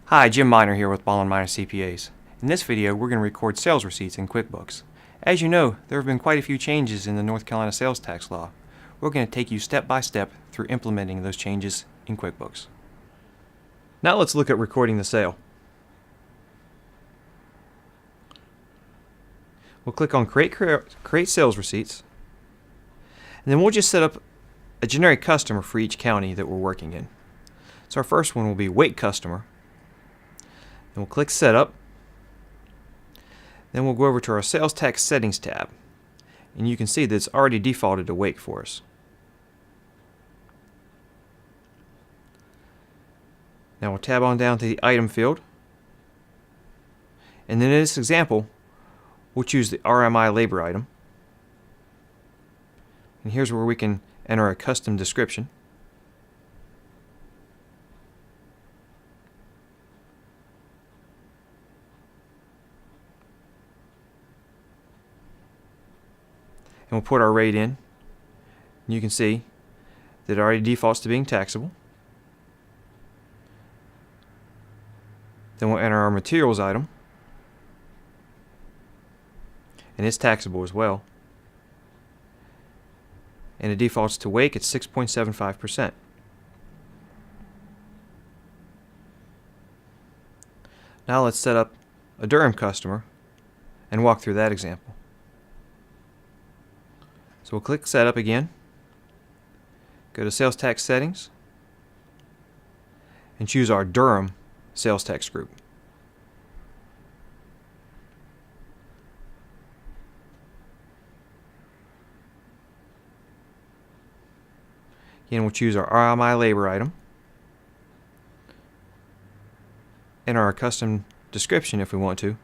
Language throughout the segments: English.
Hi, Jim Miner here with Ball & Miner CPAs. In this video, we're going to record sales receipts in Quickbooks. As you know, there have been quite a few changes in the North Carolina sales tax law. We're going to take you step by step through implementing those changes in Quickbooks. Now let's look at recording the sale. We'll click on Create Sales Receipts, and then we'll just set up a generic customer for each county that we're working in. So our first one will be Wake Customer. Then we'll click Setup. Then we'll go over to our Sales Tax Settings tab, and you can see that it's already defaulted to Wake for us. Now we'll tab on down to the Item field, and then in this example, we'll choose the RMI labor item. And here's where we can enter a custom description. And we'll put our rate in. And you can see that it already defaults to being taxable. Then we'll enter our materials item, and it's taxable as well. And it defaults to Wake at 6.75%. Now let's set up a Durham customer and walk through that example. So we'll click Setup again, go to Sales Tax Settings, and choose our Durham sales tax group. Again, we'll choose our RMI labor item, enter our custom description if we want to.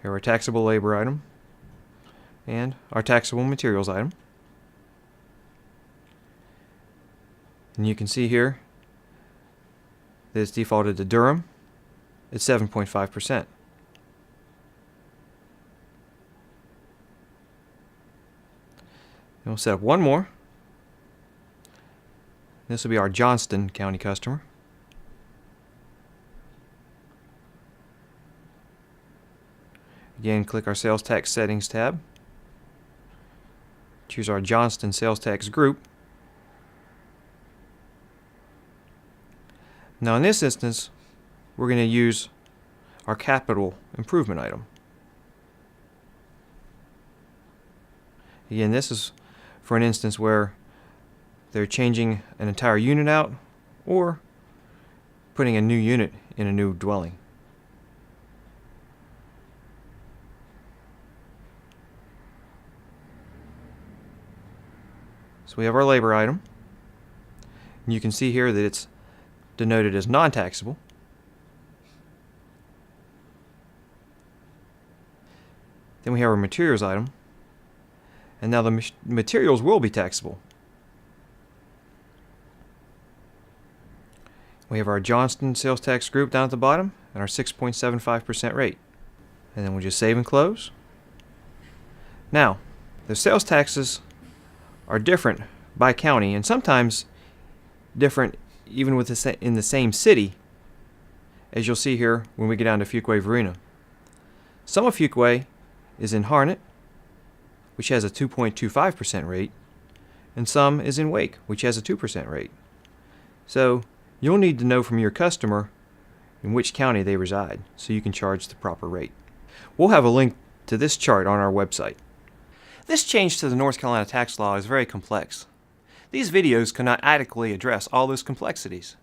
Here our taxable labor item and our taxable materials item. And you can see here that it's defaulted to Durham at 7.5%. And we'll set up one more. This will be our Johnston County customer. Again, click our Sales Tax Settings tab. Choose our Johnston Sales Tax Group. Now in this instance, we're going to use our capital improvement item. Again, this is for an instance where they're changing an entire unit out or putting a new unit in a new dwelling. So we have our labor item, and you can see here that it's denoted as non-taxable. Then we have our materials item, and now the materials will be taxable. We have our Johnston sales tax group down at the bottom and our 6.75% rate. And then we'll just save and close. Now, the sales taxes are different by county, and sometimes different even in the same city, as you'll see here when we get down to Fuquay-Varina. Some of Fuquay is in Harnett, which has a 2.25% rate, and some is in Wake, which has a 2% rate. So you'll need to know from your customer in which county they reside so you can charge the proper rate. We'll have a link to this chart on our website. This change to the North Carolina tax law is very complex. These videos cannot adequately address all those complexities.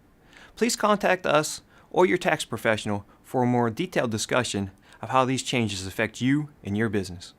Please contact us or your tax professional for a more detailed discussion of how these changes affect you and your business.